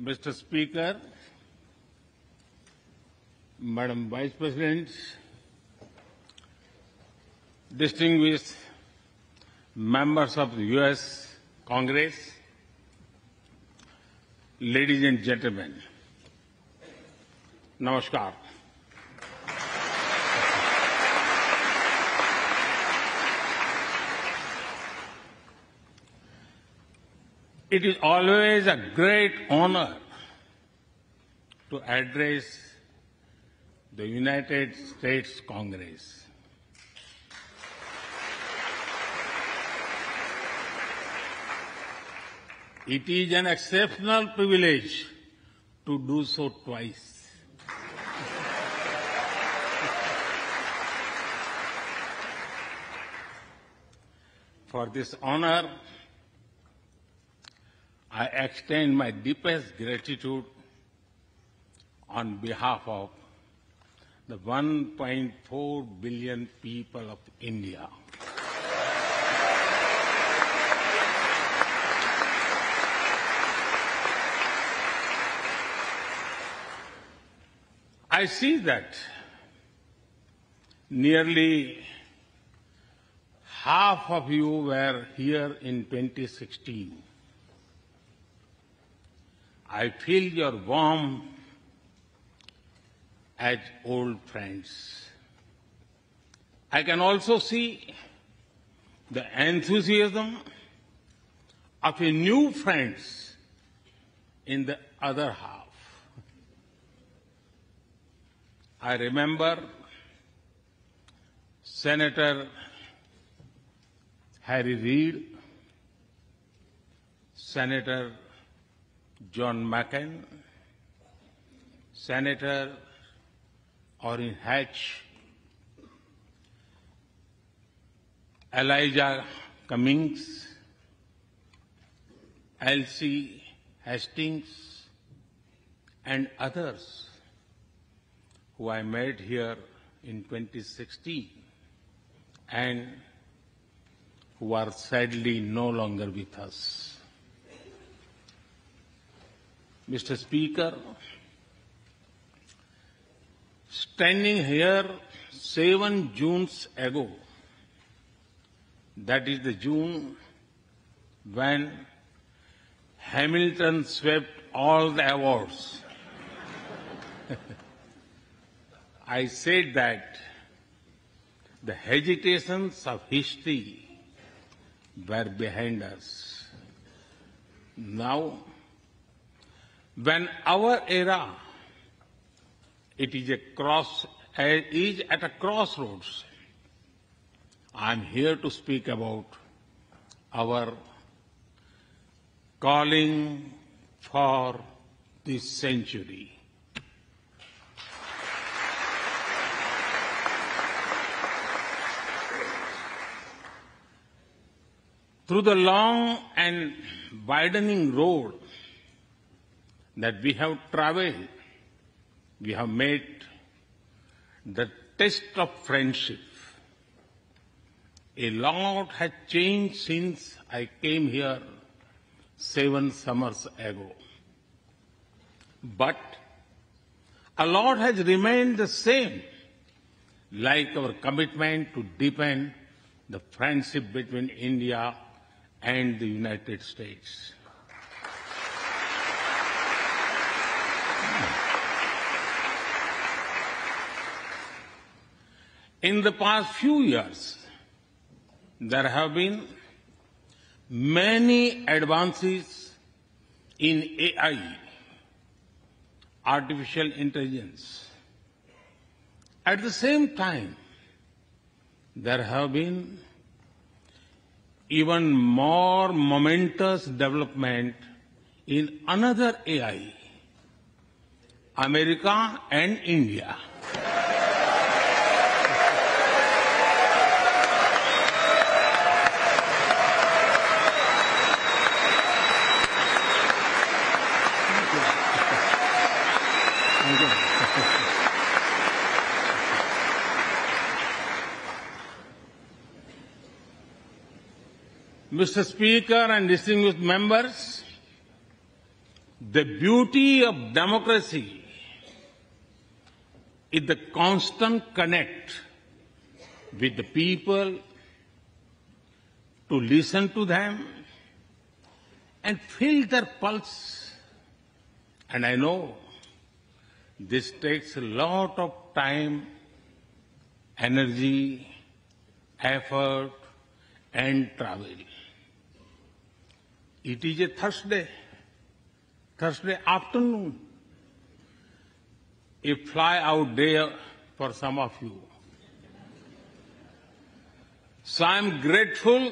Mr. Speaker, Madam Vice President, distinguished members of the U.S. Congress, ladies and gentlemen, Namaskar. It is always a great honor to address the United States Congress. It is an exceptional privilege to do so twice. For this honor, I extend my deepest gratitude on behalf of the 1.4 billion people of India. I see that nearly half of you were here in 2016. I feel your warmth as old friends. I can also see the enthusiasm of your new friends in the other half. I remember Senator Harry Reid, Senator John McCain, Senator Orrin Hatch, Elijah Cummings, Elsie Hastings, and others who I met here in 2016 and who are sadly no longer with us. Mr. Speaker, standing here 7 Junes ago, that is the June when Hamilton swept all the awards, I said that the hesitations of history were behind us. Now, when our era is at a crossroads, I am here to speak about our calling for this century. Through the long and widening road that we have traveled, we have made the test of friendship. A lot has changed since I came here 7 summers ago. But a lot has remained the same, like our commitment to deepen the friendship between India and the United States. In the past few years, there have been many advances in AI, artificial intelligence. At the same time, there have been even more momentous development in another AI, America and India. Mr. Speaker and distinguished members, The beauty of democracy is the constant connect with the people, to listen to them and feel their pulse. And I know this takes a lot of time, energy, effort, and travel. It is a Thursday afternoon, a fly-out day for some of you. So I'm grateful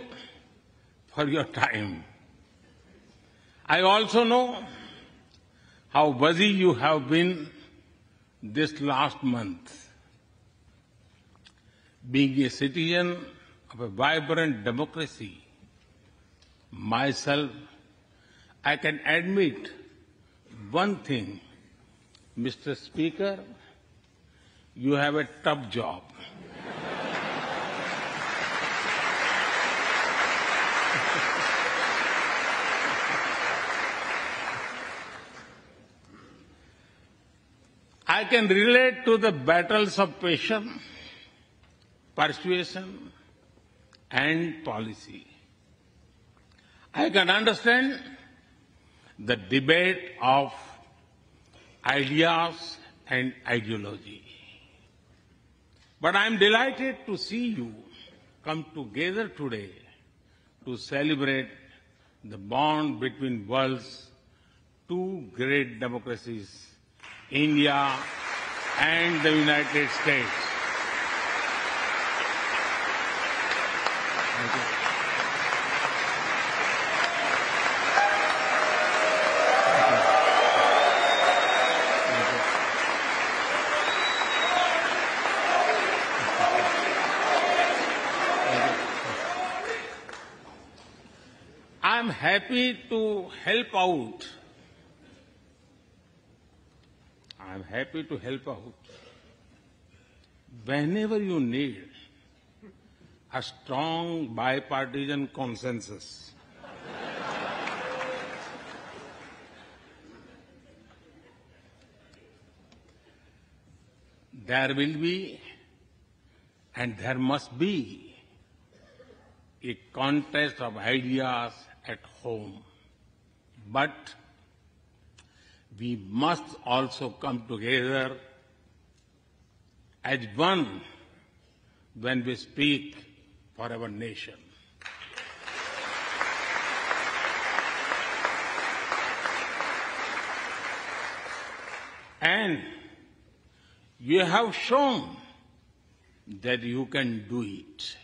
for your time. I also know how busy you have been this last month. Being a citizen of a vibrant democracy, myself, I can admit one thing, Mr. Speaker, you have a tough job. I can relate to the battles of patience, persuasion, and policy. I can understand the debate of ideas and ideology. But I am delighted to see you come together today to celebrate the bond between world's two great democracies, India and the United States. Thank you. I'm happy to help out. I'm happy to help out whenever you need a strong bipartisan consensus. There will be and there must be a contest of ideas at home. But we must also come together as one when we speak for our nation. And you have shown that you can do it.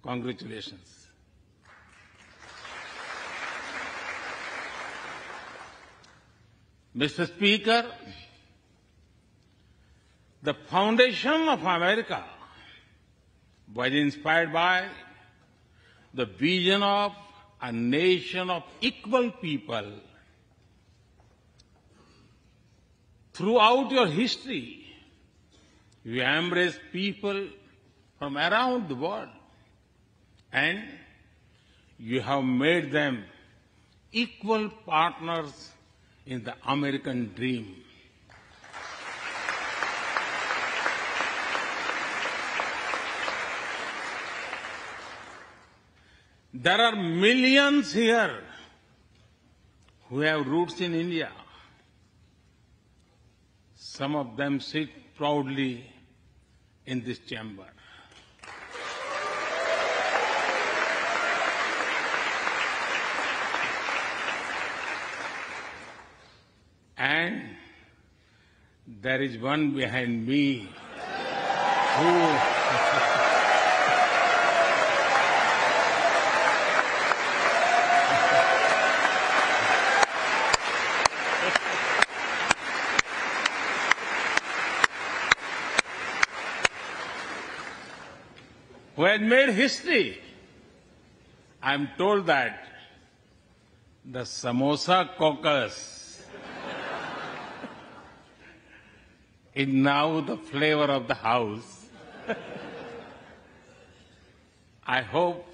Congratulations. Mr. Speaker, the foundation of America was inspired by the vision of a nation of equal people. Throughout your history, you embraced people from around the world, and you have made them equal partners in the American dream. There are millions here who have roots in India. Some of them sit proudly in this chamber. And there is one behind me who had made history. I'm told that the Samosa caucus is now the flavor of the house. I hope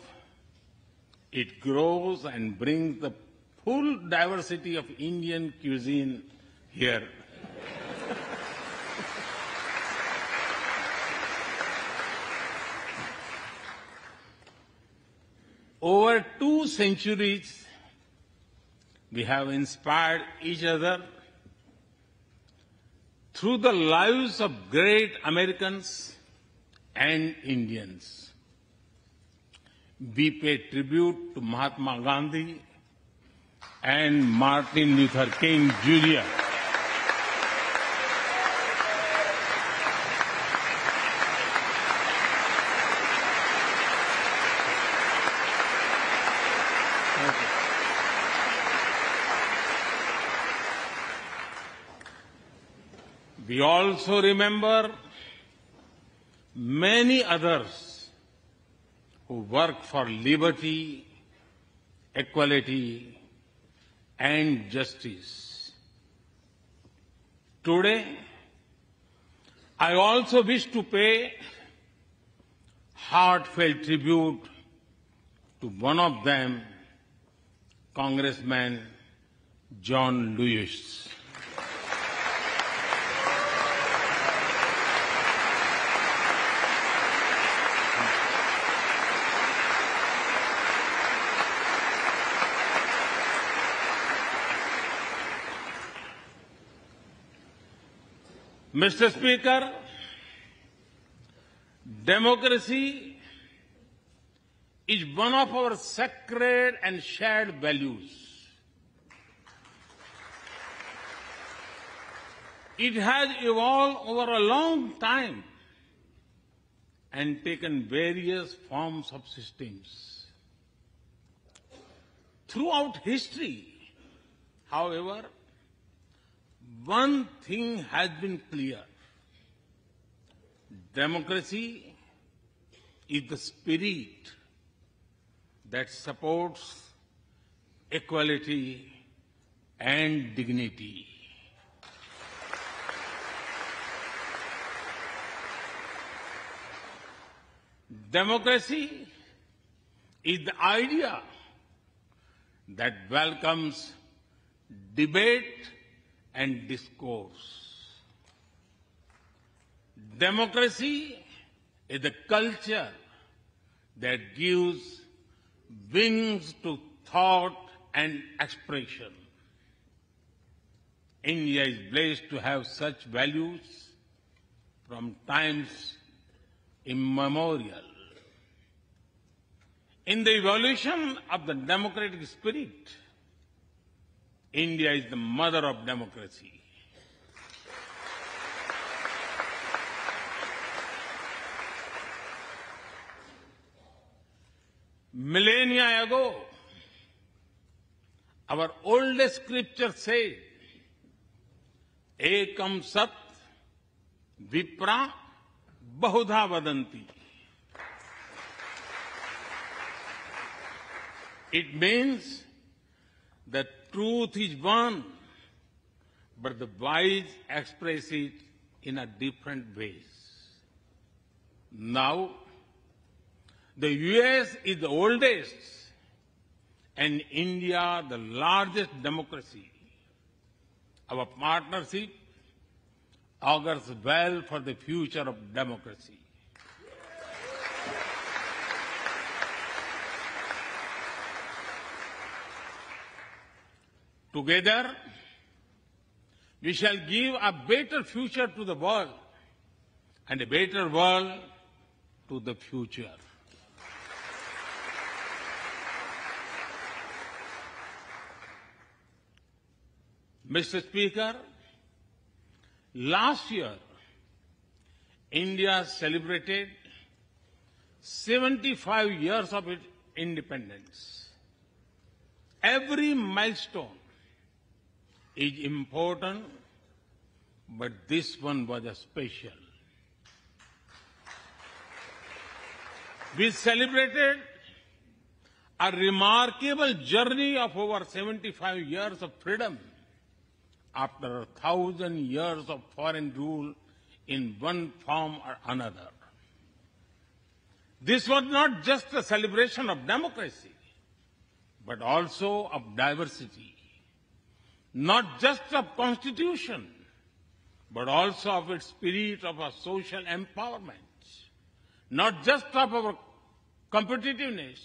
it grows and brings the full diversity of Indian cuisine here. Over 2 centuries, we have inspired each other through the lives of great Americans and Indians. We pay tribute to Mahatma Gandhi and Martin Luther King Jr. We also remember many others who work for liberty, equality, and justice. Today, I also wish to pay heartfelt tribute to one of them, Congressman John Lewis. Mr. Speaker, democracy is one of our sacred and shared values. It has evolved over a long time and taken various forms of systems. Throughout history, however, one thing has been clear. Democracy is the spirit that supports equality and dignity. Democracy is the idea that welcomes debate and discourse. Democracy is the culture that gives wings to thought and expression. India is blessed to have such values from times immemorial. In the evolution of the democratic spirit, India is the mother of democracy. Millennia ago, our oldest scripture said, Ekam Sat Vipra Bahudha Vadanti. It means that truth is one, but the wise express it in a different ways. Now, the US is the oldest and India the largest democracy. Our partnership augurs well for the future of democracy. Together, we shall give a better future to the world and a better world to the future. Mr. Speaker, last year, India celebrated 75 years of its independence. Every milestone is important, but this one was a special. We celebrated a remarkable journey of over 75 years of freedom after 1,000 years of foreign rule in one form or another. This was not just a celebration of democracy, but also of diversity, not just of constitution, but also of its spirit of a social empowerment, not just of our competitiveness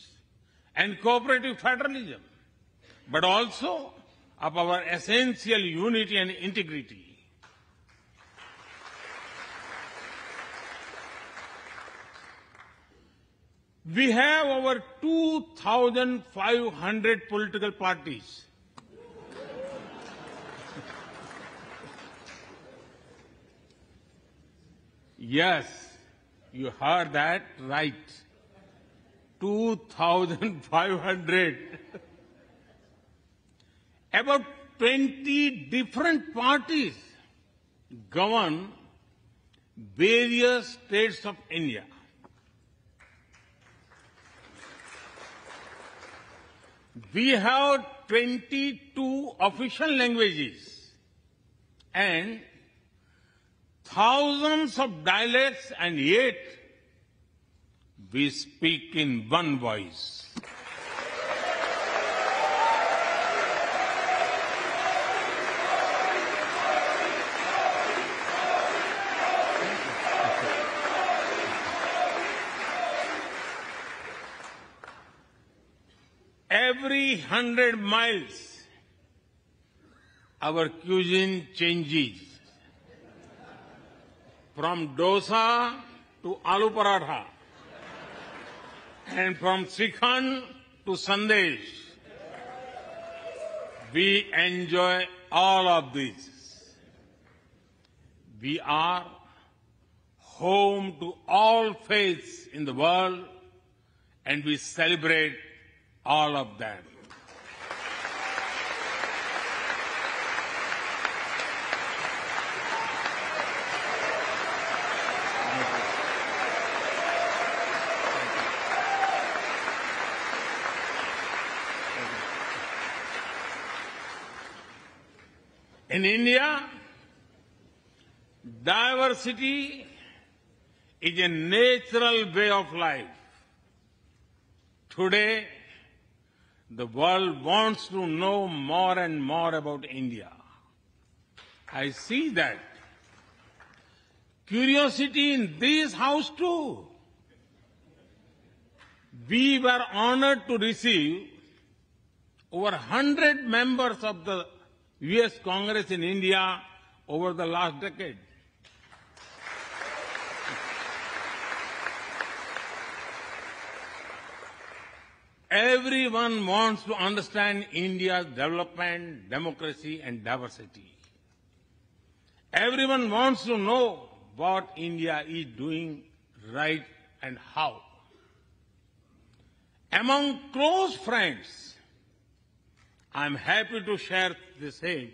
and cooperative federalism, but also of our essential unity and integrity. We have over 2,500 political parties. Yes, you heard that right. 2,500. About 20 different parties govern various states of India. We have 22 official languages and thousands of dialects, and yet we speak in one voice. Every 100 miles, our cuisine changes. From dosa to aloo paratha, and from Srikhand to sandesh. We enjoy all of this. We are home to all faiths in the world, and we celebrate all of them. In India, diversity is a natural way of life. Today, the world wants to know more and more about India. I see that. Curiosity in this house too. We were honored to receive over 100 members of the U.S. Congress in India over the last decade. Everyone wants to understand India's development, democracy, and diversity. Everyone wants to know what India is doing right and how. Among close friends, I'm happy to share the same.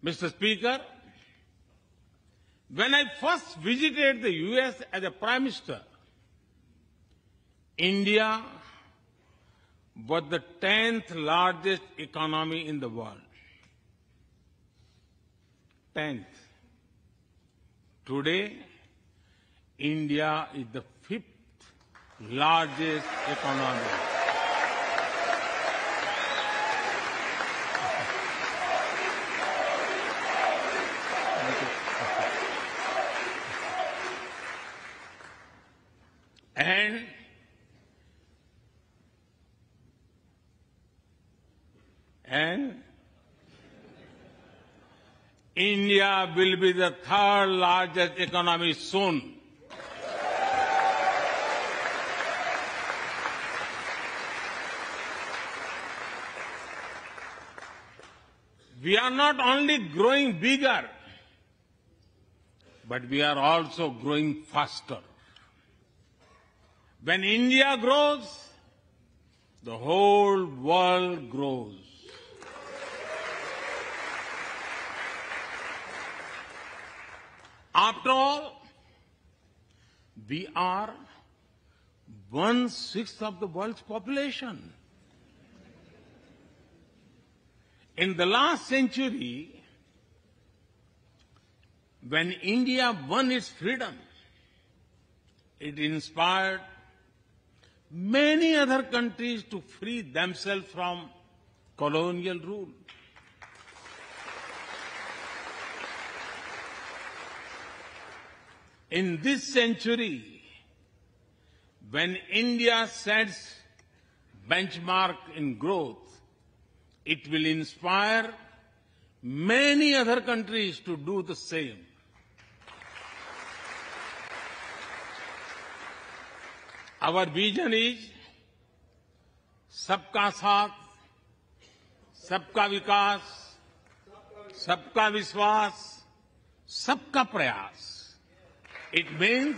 Mr. Speaker, when I first visited the U.S. as a Prime Minister, India was the 10th largest economy in the world. 10th. Today, India is the 5th largest economy. And India will be the 3rd largest economy soon. We are not only growing bigger, but we are also growing faster. When India grows, the whole world grows. After all, we are 1/6 of the world's population. In the last century, when India won its freedom, it inspired many other countries to free themselves from colonial rule. In this century, when India sets benchmark in growth, it will inspire many other countries to do the same. Our vision is सबका साथ, सबका विकास, सबका विश्वास, सबका प्रयास. It means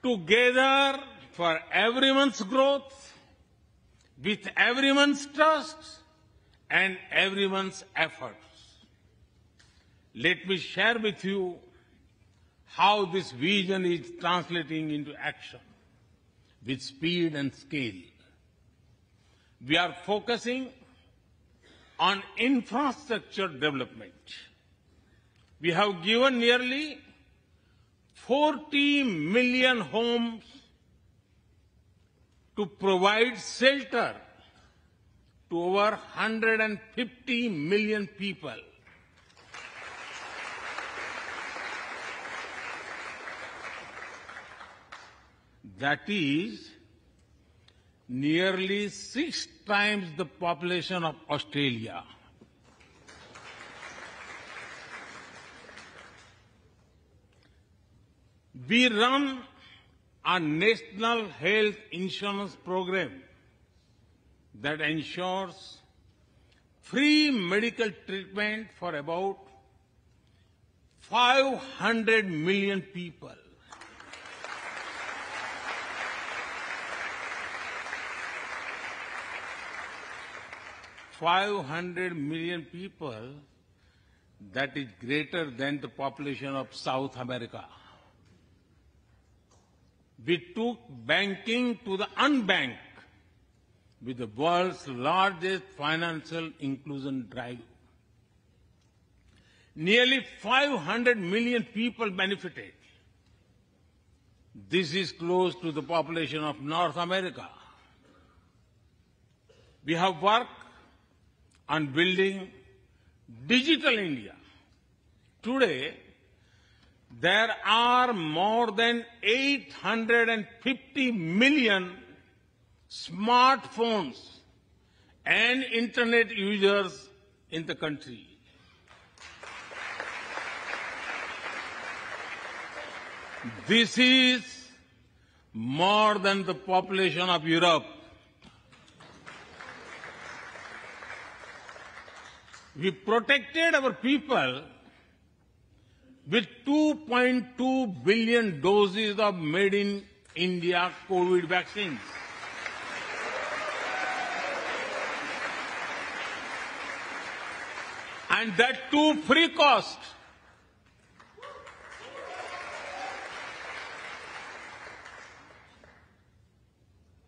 together for everyone's growth, with everyone's trust and everyone's efforts. Let me share with you how this vision is translating into action with speed and scale. We are focusing on infrastructure development. We have given nearly 40 million homes to provide shelter to over 150 million people. That is nearly 6 times the population of Australia. We run a national health insurance program that ensures free medical treatment for about 500 million people. $500 million people, that is greater than the population of South America. We took banking to the unbanked with the world's largest financial inclusion drive. Nearly 500 million people benefited. This is close to the population of North America. We have worked on building digital India. Today, there are more than 850 million smartphones and internet users in the country. This is more than the population of Europe. We protected our people with 2.2 billion doses of made in India COVID vaccines. And that too free cost.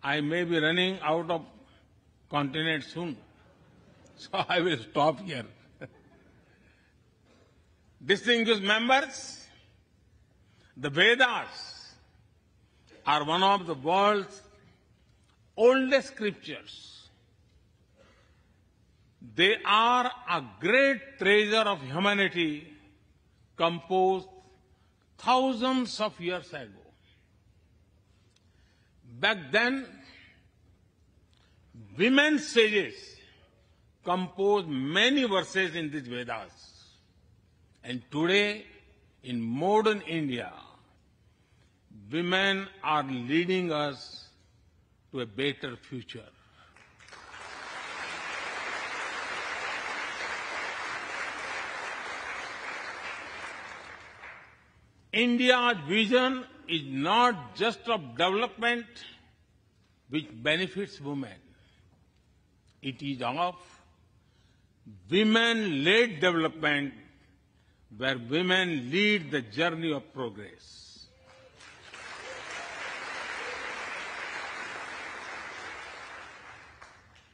I may be running out of continent soon, so I will stop here. Distinguished members, the Vedas are one of the world's oldest scriptures. They are a great treasure of humanity composed thousands of years ago. Back then, women sages composed many verses in these Vedas. And today, in modern India, women are leading us to a better future. India's vision is not just of development which benefits women. It is of women-led development where women lead the journey of progress.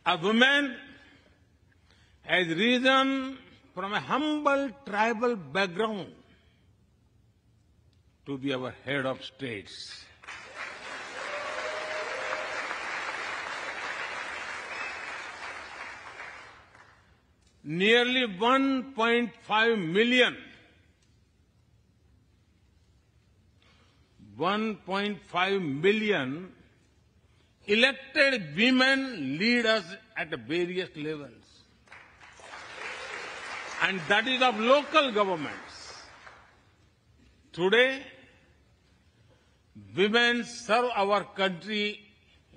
A woman has risen from a humble tribal background to be our head of states. nearly 1.5 million elected women lead us at various levels. And that is of local governments. Today, women serve our country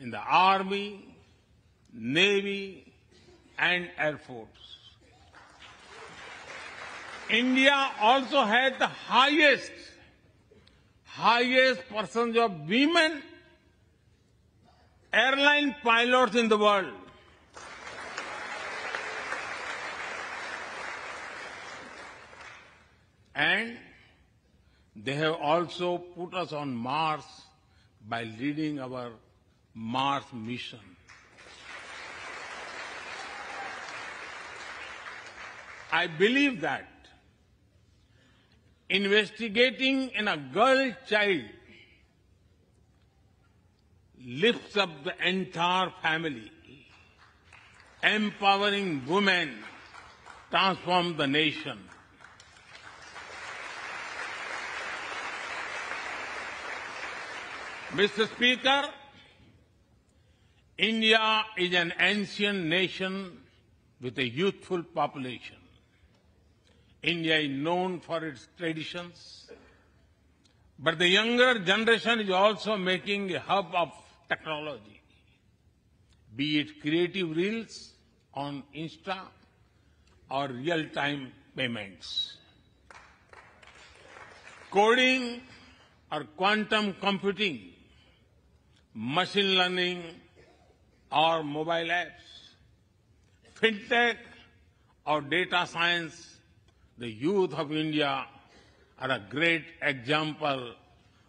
in the Army, Navy, and Air Force. India also has the highest percentage of women airline pilots in the world. And they have also put us on Mars by leading our Mars mission. I believe that investigating in a girl child lifts up the entire family. Empowering women transforms the nation. Mr. Speaker, India is an ancient nation with a youthful population. India is known for its traditions, but the younger generation is also making a hub of technology, be it creative reels on Insta or real-time payments. Coding or quantum computing, machine learning or mobile apps, fintech or data science, the youth of India are a great example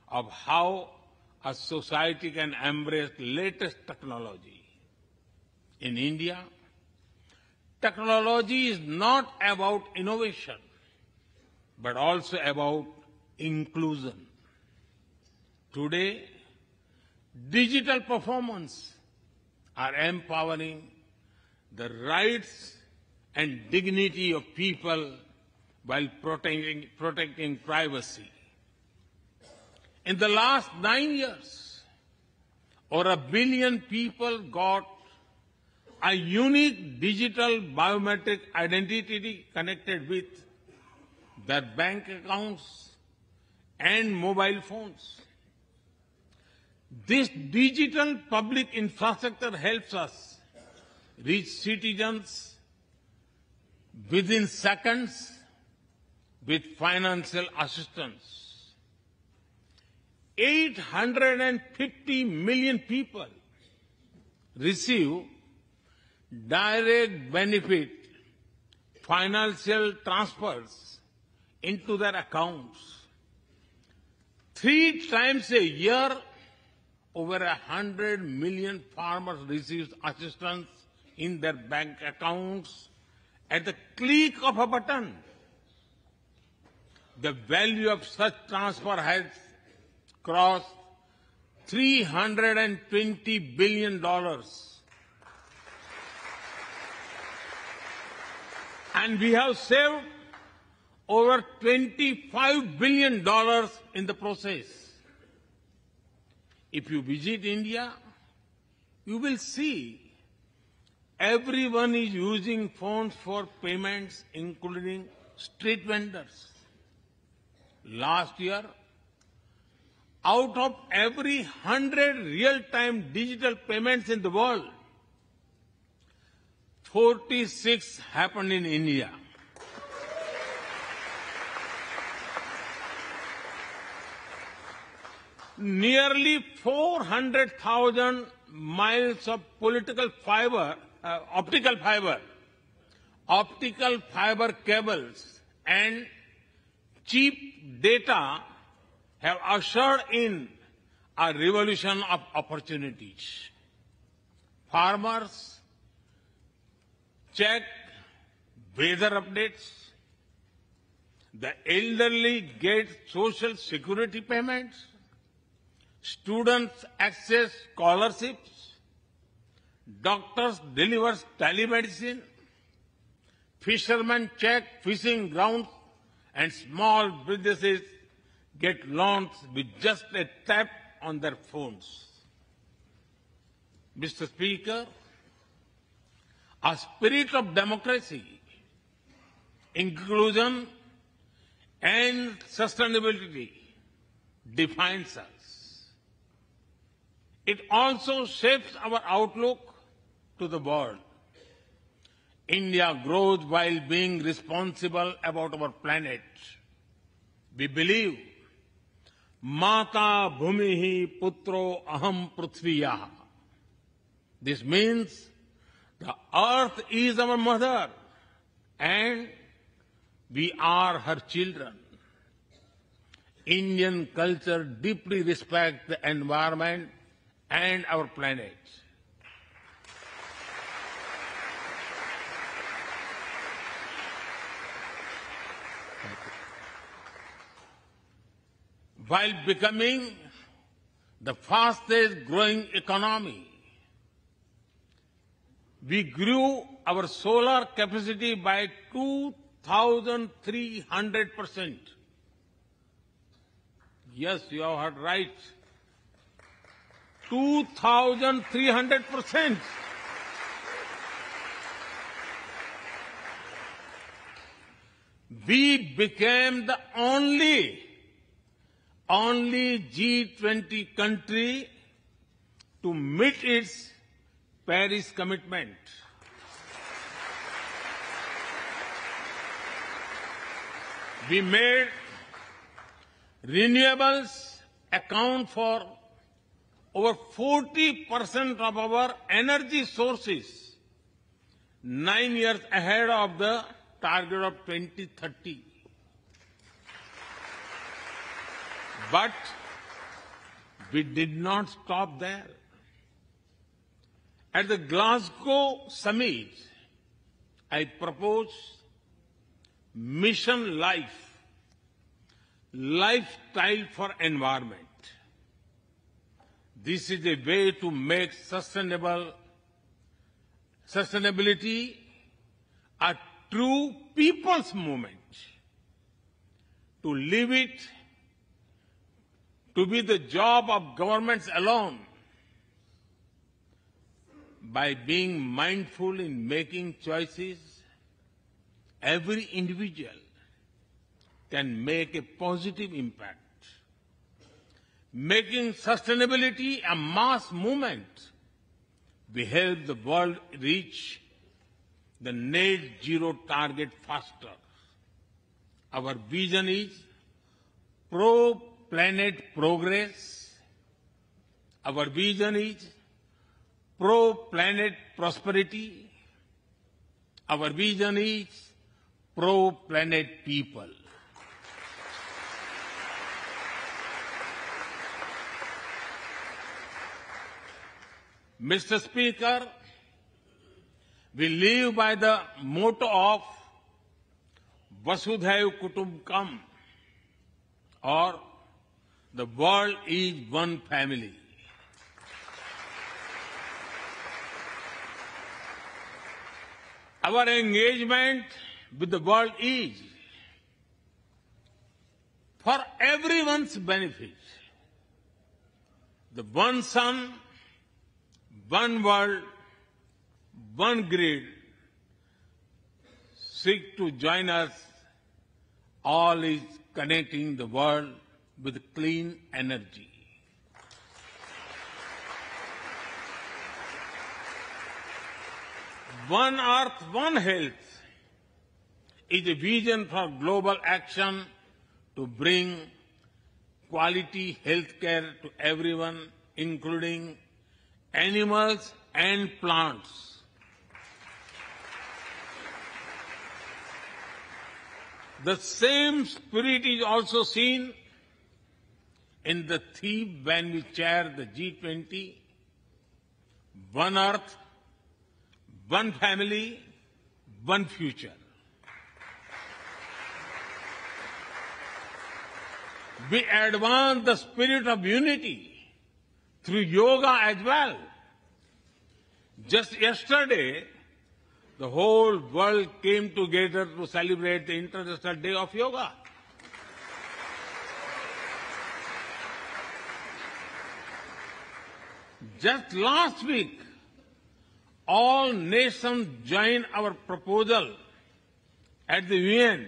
of how a society can embrace latest technology. In India, technology is not about innovation, but also about inclusion. Today, digital performance are empowering the rights and dignity of people while protecting privacy. In the last 9 years, over 1 billion people got a unique digital biometric identity connected with their bank accounts and mobile phones. This digital public infrastructure helps us reach citizens within seconds with financial assistance. 850 million people receive direct benefit financial transfers into their accounts. 3 times a year, over 100 million farmers receive assistance in their bank accounts at the click of a button. The value of such transfer has crossed $320 billion. And we have saved over $25 billion in the process. If you visit India, you will see everyone is using phones for payments, including street vendors. Last year, out of every 100 real-time digital payments in the world, 46 happened in India. Nearly 400,000 miles of optical fiber cables and cheap data have ushered in a revolution of opportunities. Farmers check weather updates. The elderly get social security payments. Students access scholarships. Doctors deliver telemedicine. Fishermen check fishing grounds and small businesses get loans with just a tap on their phones. Mr. Speaker, a spirit of democracy, inclusion and sustainability defines us. It also shapes our outlook to the world. India grows while being responsible about our planet. We believe, Mata Bhumihi Putro Aham Prithviya. This means the earth is our mother and we are her children. Indian culture deeply respects the environment and our planet. While becoming the fastest growing economy, we grew our solar capacity by 2,300%. Yes, you have heard right. 2,300%. We became the only G20 country to meet its Paris commitment. We made renewables account for over 40% of our energy sources, 9 years ahead of the target of 2030. But we did not stop there. At the Glasgow summit, I proposed Mission Life, lifestyle for environment. This is a way to make sustainability a true people's movement. To live it, to be the job of governments alone. By being mindful in making choices, every individual can make a positive impact. Making sustainability a mass movement, we help the world reach the net zero target faster. Our vision is pro-planet progress. Our vision is pro-planet prosperity. Our vision is pro-planet people. Mr. Speaker, we live by the motto of Vasudhaiv Kutumbakam, or the world is one family. Our engagement with the world is for everyone's benefit. The one sun, one world, one grid seek to join us. All is connecting the world with clean energy. One Earth, One Health is a vision for global action to bring quality health care to everyone, including animals and plants. The same spirit is also seen in the theme when we chair the G20, One Earth, One Family, One Future. We advance the spirit of unity through yoga as well. Just yesterday, the whole world came together to celebrate the International Day of Yoga. Just last week, all nations joined our proposal at the UN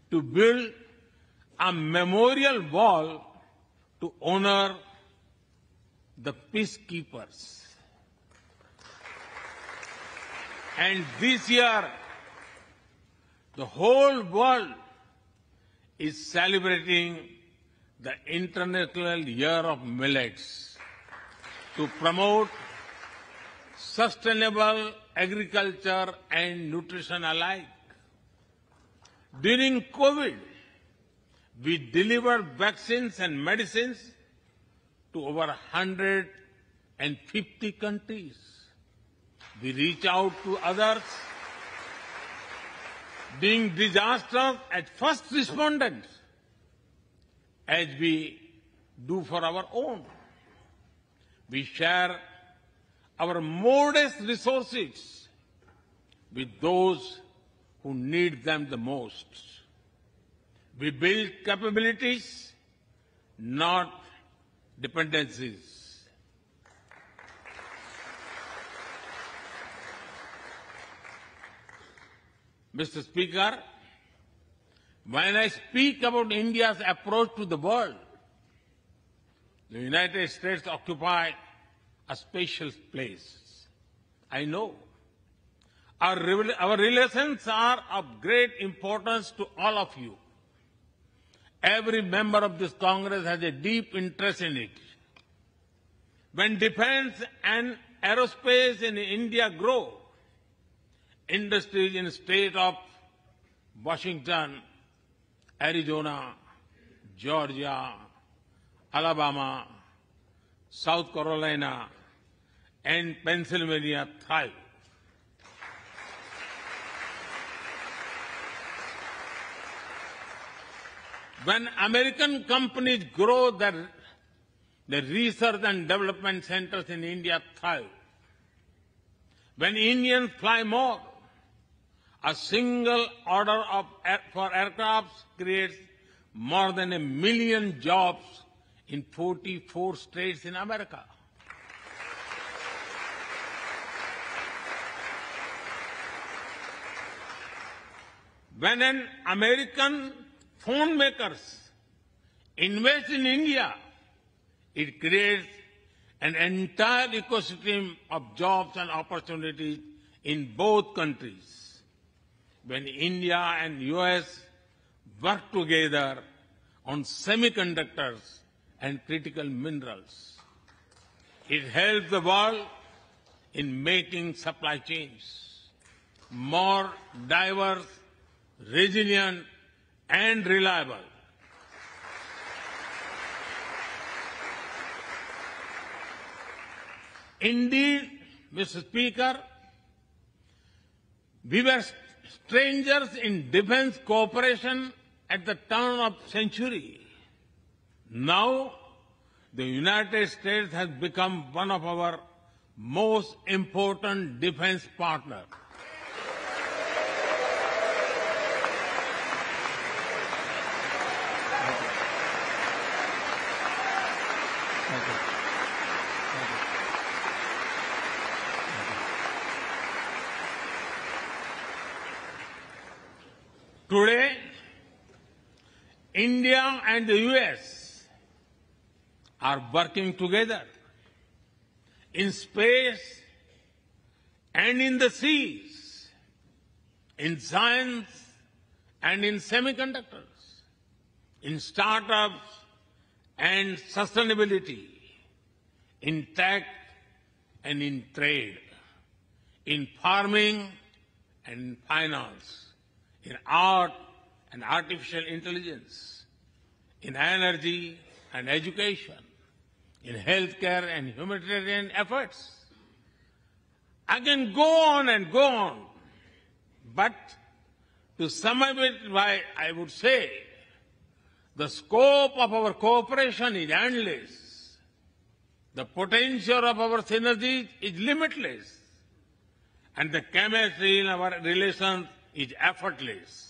to build a memorial wall to honor the peacekeepers. And this year, the whole world is celebrating the International Year of Millets to promote sustainable agriculture and nutrition alike. During COVID, we delivered vaccines and medicines to over 150 countries. We reach out to others, being disasters as first responders, as we do for our own. We share our modest resources with those who need them the most. We build capabilities, not dependencies. Mr. Speaker, when I speak about India's approach to the world, the United States occupy a special place. I know. Our relations are of great importance to all of you. Every member of this Congress has a deep interest in it. When defense and aerospace in India grow, industries in the state of Washington, Arizona, Georgia, Alabama, South Carolina, and Pennsylvania thrive. When American companies grow, the research and development centers in India thrive. When Indians fly more, a single order for aircrafts creates more than 1 million jobs in 44 states in America. When an American phone makers invest in India, it creates an entire ecosystem of jobs and opportunities in both countries. When India and US work together on semiconductors and critical minerals, it helps the world in making supply chains more diverse, resilient, and reliable. Indeed, Mr. Speaker, we were strangers in defense cooperation at the turn of the century. Now, the United States has become one of our most important defense partners. Today, India and the US are working together in space and in the seas, in science and in semiconductors, in startups and sustainability, in tech and in trade, in farming and finance, in art and artificial intelligence, in energy and education, in healthcare and humanitarian efforts. I can go on and go on, but to sum up it, I would say the scope of our cooperation is endless. The potential of our synergies is limitless. and the chemistry in our relations is effortless.